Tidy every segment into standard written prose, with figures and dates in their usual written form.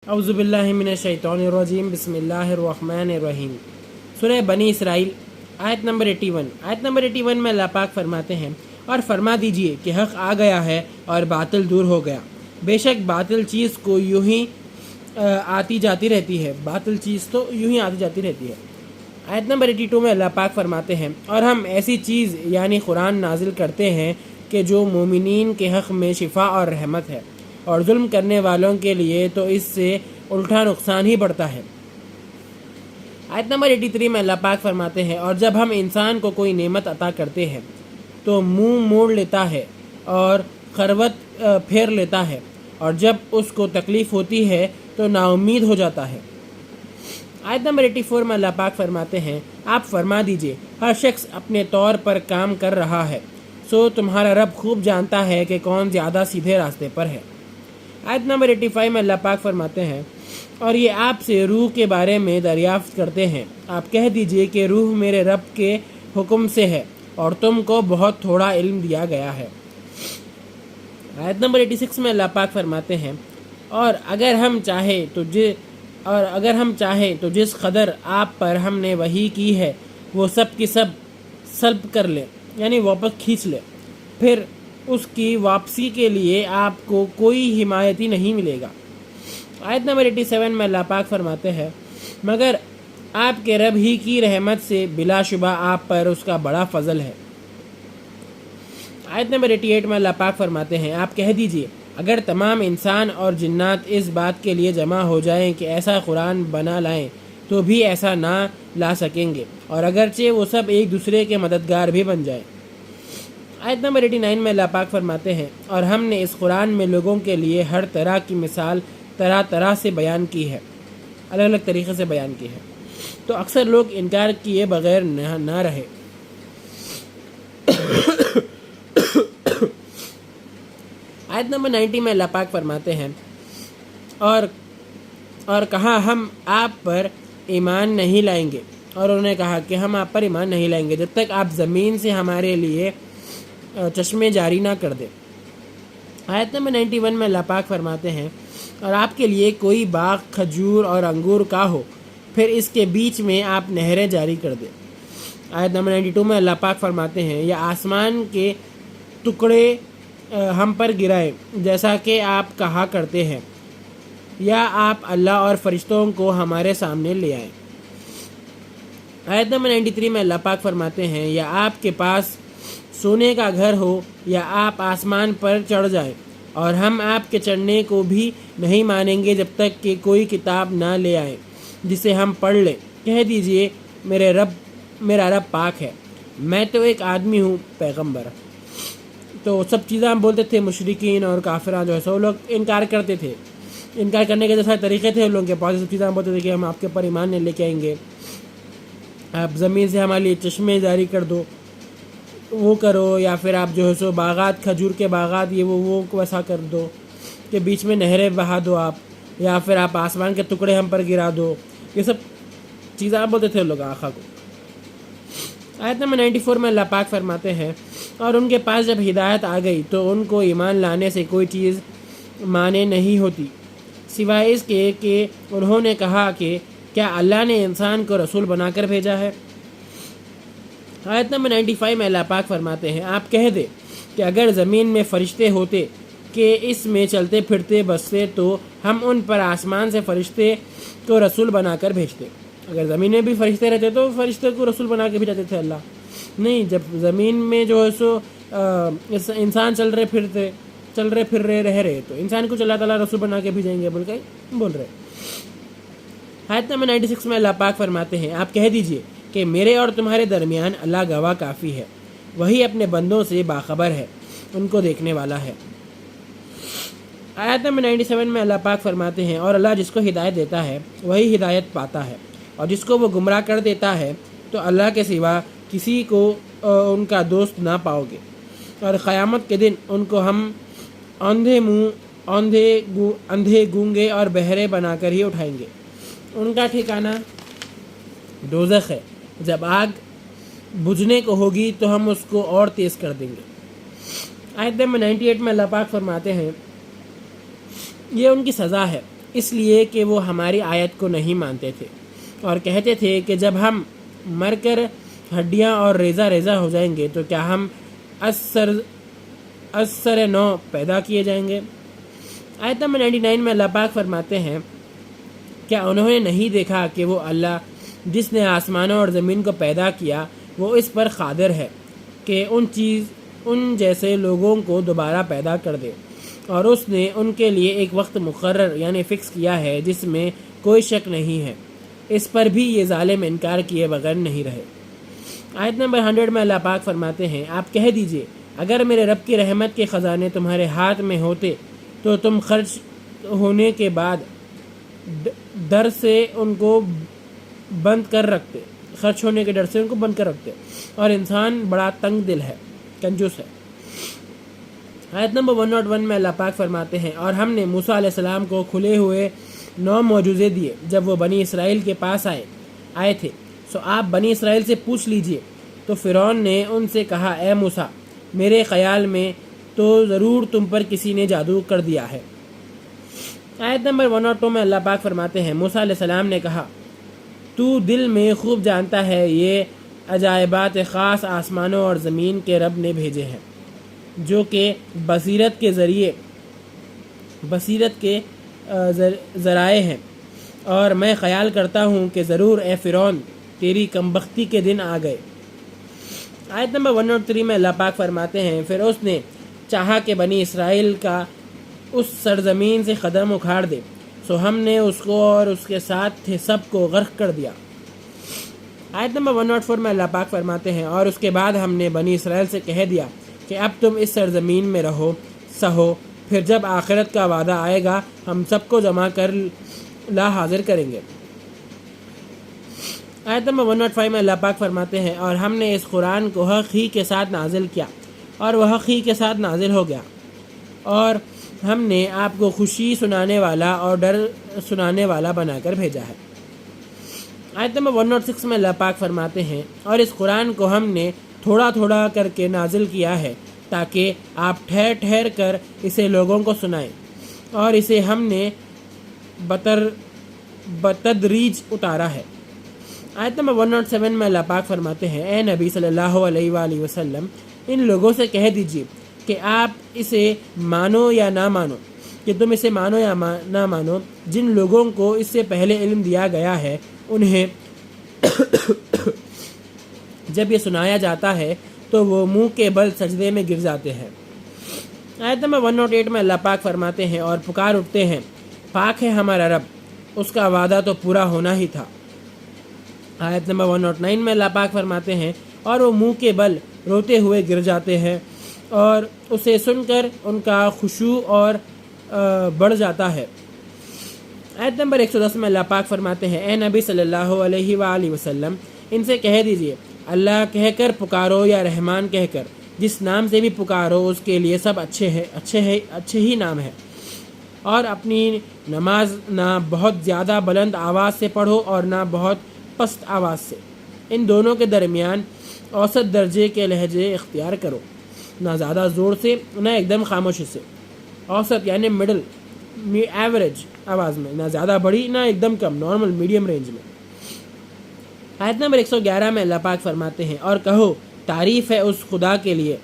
اعوذ باللہ من الشیطان الرجیم بسم اللہ الرحمن الرحیم۔ سورہ بنی اسرائیل آیت نمبر 81۔ آیت نمبر 81 میں اللہ پاک فرماتے ہیں اور فرما دیجئے کہ حق آ گیا ہے اور باطل دور ہو گیا، بے شک باطل چیز کو یوں ہی آتی جاتی رہتی ہے، باطل چیز تو یوں ہی آتی جاتی رہتی ہے۔ آیت نمبر 82 میں اللہ پاک فرماتے ہیں اور ہم ایسی چیز یعنی قرآن نازل کرتے ہیں کہ جو مومنین کے حق میں شفا اور رحمت ہے، اور ظلم کرنے والوں کے لیے تو اس سے الٹا نقصان ہی بڑھتا ہے۔ آیت نمبر 83 میں اللہ پاک فرماتے ہیں اور جب ہم انسان کو کوئی نعمت عطا کرتے ہیں تو منہ موڑ لیتا ہے اور خروت پھیر لیتا ہے، اور جب اس کو تکلیف ہوتی ہے تو نا امید ہو جاتا ہے۔ آیت نمبر 84 میں اللہ پاک فرماتے ہیں آپ فرما دیجئے ہر شخص اپنے طور پر کام کر رہا ہے، سو تمہارا رب خوب جانتا ہے کہ کون زیادہ سیدھے راستے پر ہے۔ آیت نمبر 85 میں اللہ پاک فرماتے ہیں اور یہ آپ سے روح کے بارے میں دریافت کرتے ہیں، آپ کہہ دیجئے کہ روح میرے رب کے حکم سے ہے اور تم کو بہت تھوڑا علم دیا گیا ہے۔ آیت نمبر 86 میں اللہ پاک فرماتے ہیں اور اگر ہم چاہیں تو جس قدر آپ پر ہم نے وحی کی ہے وہ سب کی سب سلب کر لے، یعنی واپس کھینچ لے، پھر اس کی واپسی کے لیے آپ کو کوئی حمایتی نہیں ملے گا۔ آیت نمبر 87 میں اللہ پاک فرماتے ہیں مگر آپ کے رب ہی کی رحمت سے بلا شبہ آپ پر اس کا بڑا فضل ہے۔ آیت نمبر 88 میں اللہ پاک فرماتے ہیں آپ کہہ دیجئے اگر تمام انسان اور جنات اس بات کے لیے جمع ہو جائیں کہ ایسا قرآن بنا لائیں تو بھی ایسا نہ لا سکیں گے، اور اگرچہ وہ سب ایک دوسرے کے مددگار بھی بن جائیں۔ آیت نمبر 89 میں اللہ پاک فرماتے ہیں اور ہم نے اس قرآن میں لوگوں کے لیے ہر طرح کی مثال طرح طرح سے بیان کی ہے، الگ الگ طریقے سے بیان کی ہے، تو اکثر لوگ انکار کیے بغیر نہ رہے۔ آیت نمبر 90 میں اللہ پاک فرماتے ہیں اور کہا ہم آپ پر ایمان نہیں لائیں گے، اور انہوں نے کہا کہ ہم آپ پر ایمان نہیں لائیں گے جب تک آپ زمین سے ہمارے لیے چشمے جاری نہ کر دیں۔ آیت نمبر 91 میں اللہ پاک فرماتے ہیں اور آپ کے لیے کوئی باغ کھجور اور انگور کا ہو، پھر اس کے بیچ میں آپ نہریں جاری کر دیں۔ آیت نمبر 92 میں اللہ پاک فرماتے ہیں یا آسمان کے ٹکڑے ہم پر گرائیں جیسا کہ آپ کہا کرتے ہیں، یا آپ اللہ اور فرشتوں کو ہمارے سامنے لے آئیں۔ آیت نمبر 93 میں اللہ پاک فرماتے ہیں یا آپ کے پاس سونے کا گھر ہو یا آپ آسمان پر چڑھ جائیں، اور ہم آپ کے چڑھنے کو بھی نہیں مانیں گے جب تک کہ کوئی کتاب نہ لے آئیں جسے ہم پڑھ لیں۔ کہہ دیجئے میرا رب پاک ہے، میں تو ایک آدمی ہوں پیغمبر۔ تو سب چیزیں ہم بولتے تھے، مشرکین اور کافران جو ہے سو لوگ انکار کرتے تھے، انکار کرنے کے جو سارے طریقے تھے ان لوگوں کے پاس، سب چیزیں ہم بولتے تھے کہ ہم آپ کے پر ایمان نہیں لے کے آئیں گے، آپ زمین سے ہمارے لیے چشمے جاری کر دو، وہ کرو، یا پھر آپ جو ہے سو باغات کھجور کے باغات یہ وہ ویسا کر دو کہ بیچ میں نہریں بہا دو آپ، یا پھر آپ آسمان کے ٹکڑے ہم پر گرا دو، یہ سب چیزیں آپ بولتے تھے لوگ آخا کو۔ آیت نمبر 94 میں اللہ پاک فرماتے ہیں اور ان کے پاس جب ہدایت آ گئی تو ان کو ایمان لانے سے کوئی چیز مانے نہیں ہوتی سوائے اس کے کہ انہوں نے کہا کہ کیا اللہ نے انسان کو رسول بنا کر بھیجا ہے۔ آیت نمبر 95 میں اللہ پاک فرماتے ہیں آپ کہہ دے کہ اگر زمین میں فرشتے ہوتے کہ اس میں چلتے پھرتے بستے تو ہم ان پر آسمان سے فرشتے کو رسول بنا کر بھیجتے۔ اگر زمین میں بھی فرشتے رہتے تو فرشتے کو رسول بنا کے بھیجاتے تھے اللہ، نہیں، جب زمین میں جو ہے سو انسان چل رہے پھر رہے تو انسان کو اللہ تعالیٰ رسول بنا کے بھیجیں گے بول رہے۔ آیت نمبر 96 میں اللہ پاک فرماتے ہیں آپ کہہ دیجئے کہ میرے اور تمہارے درمیان اللہ گواہ کافی ہے، وہی اپنے بندوں سے باخبر ہے، ان کو دیکھنے والا ہے۔ آیت نمبر 97 میں اللہ پاک فرماتے ہیں اور اللہ جس کو ہدایت دیتا ہے وہی ہدایت پاتا ہے، اور جس کو وہ گمراہ کر دیتا ہے تو اللہ کے سوا کسی کو ان کا دوست نہ پاؤ گے، اور قیامت کے دن ان کو ہم اندھے گونگے اور بہرے بنا کر ہی اٹھائیں گے، ان کا ٹھکانہ دوزخ ہے، جب آگ بجھنے کو ہوگی تو ہم اس کو اور تیز کر دیں گے۔ آیت نمبر 98 میں اللہ پاک فرماتے ہیں یہ ان کی سزا ہے اس لیے کہ وہ ہماری آیت کو نہیں مانتے تھے اور کہتے تھے کہ جب ہم مر کر ہڈیاں اور ریزہ ریزہ ہو جائیں گے تو کیا ہم اثر نو پیدا کیے جائیں گے۔ آیت نمبر 99 میں اللہ پاک فرماتے ہیں کیا انہوں نے نہیں دیکھا کہ وہ اللہ جس نے آسمانوں اور زمین کو پیدا کیا وہ اس پر قادر ہے کہ ان جیسے لوگوں کو دوبارہ پیدا کر دے، اور اس نے ان کے لیے ایک وقت مقرر یعنی فکس کیا ہے جس میں کوئی شک نہیں ہے، اس پر بھی یہ ظالم انکار کیے بغیر نہیں رہے۔ آیت نمبر 100 میں اللہ پاک فرماتے ہیں آپ کہہ دیجئے اگر میرے رب کی رحمت کے خزانے تمہارے ہاتھ میں ہوتے تو تم خرچ ہونے کے بعد ڈر سے ان کو بند کر رکھتے، خرچ ہونے کے ڈر سے ان کو بند کر رکھتے، اور انسان بڑا تنگ دل ہے، کنجوس ہے۔ آیت نمبر 101 میں اللہ پاک فرماتے ہیں اور ہم نے موسیٰ علیہ السلام کو کھلے ہوئے 9 معجزے دیے جب وہ بنی اسرائیل کے پاس آئے تھے، سو آپ بنی اسرائیل سے پوچھ لیجئے۔ تو فرعون نے ان سے کہا اے موسیٰ میرے خیال میں تو ضرور تم پر کسی نے جادو کر دیا ہے۔ آیت نمبر 102 میں اللہ پاک فرماتے ہیں موسیٰ علیہ السلام نے کہا تو دل میں خوب جانتا ہے یہ عجائبات خاص آسمانوں اور زمین کے رب نے بھیجے ہیں جو کہ بصیرت کے ذرائع ہیں، اور میں خیال کرتا ہوں کہ ضرور اے فرعون تیری کمبختی کے دن آ گئے۔ آیت نمبر 103 میں اللہ پاک فرماتے ہیں پھر اس نے چاہا کہ بنی اسرائیل کا اس سرزمین سے قدم اکھاڑ دے، سو ہم نے اس کو اور اس کے ساتھ تھے سب کو غرق کر دیا۔ آیت نمبر 104 میں اللہ پاک فرماتے ہیں اور اس کے بعد ہم نے بنی اسرائیل سے کہہ دیا کہ اب تم اس سرزمین میں رہو سہو، پھر جب آخرت کا وعدہ آئے گا ہم سب کو جمع کر لا حاضر کریں گے۔ آیت نمبر 105 میں اللہ پاک فرماتے ہیں اور ہم نے اس قرآن کو حق ہی کے ساتھ نازل کیا اور وہ حق ہی کے ساتھ نازل ہو گیا، اور ہم نے آپ کو خوشی سنانے والا اور ڈر سنانے والا بنا کر بھیجا ہے۔ آیت نمبر 106 میں اللہ پاک فرماتے ہیں اور اس قرآن کو ہم نے تھوڑا تھوڑا کر کے نازل کیا ہے تاکہ آپ ٹھہر ٹھہر کر اسے لوگوں کو سنائیں، اور اسے ہم نے بتدریج اتارا ہے۔ آیت نمبر 107 میں اللہ پاک فرماتے ہیں اے نبی صلی اللہ علیہ وآلہ وسلم ان لوگوں سے کہہ دیجئے کہ آپ اسے مانو یا نہ مانو، کہ تم اسے مانو یا نہ مانو، جن لوگوں کو اس سے پہلے علم دیا گیا ہے انہیں جب یہ سنایا جاتا ہے تو وہ منہ کے بل سجدے میں گر جاتے ہیں۔ آیت نمبر 108 میں اللہ پاک فرماتے ہیں اور پکار اٹھتے ہیں پاک ہے ہمارا رب، اس کا وعدہ تو پورا ہونا ہی تھا۔ آیت نمبر 109 میں اللہ پاک فرماتے ہیں اور وہ منہ کے بل روتے ہوئے گر جاتے ہیں، اور اسے سن کر ان کا خشوع اور بڑھ جاتا ہے۔ آیت نمبر 110 میں اللہ پاک فرماتے ہیں اے نبی صلی اللہ علیہ وآلہ وسلم ان سے کہہ دیجئے اللہ کہہ کر پکارو یا رحمان کہہ کر، جس نام سے بھی پکارو اس کے لیے سب اچھے ہی نام ہے، اور اپنی نماز نہ بہت زیادہ بلند آواز سے پڑھو اور نہ بہت پست آواز سے، ان دونوں کے درمیان اوسط درجے کے لہجے اختیار کرو، نہ زیادہ زور سے نہ ایک دم خاموشی سے، اوسط یعنی مڈل ایوریج آواز میں، نہ زیادہ بڑی نہ ایک دم کم، نارمل میڈیم رینج میں۔ آیت نمبر 111 میں اللہ پاک فرماتے ہیں اور کہو تعریف ہے اس خدا کے لیے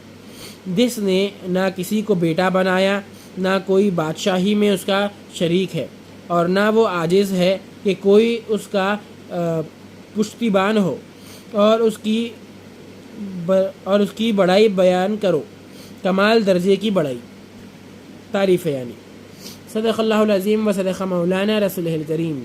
جس نے نہ کسی کو بیٹا بنایا نہ کوئی بادشاہی میں اس کا شریک ہے، اور نہ وہ عاجز ہے کہ کوئی اس کا پشتیبان ہو، اور اس کی بڑائی بیان کرو، کمال درجے کی بڑائی، تعریف ہے یعنی۔ صدق اللہ العظیم و صدق مولانا رسولہ الکریم۔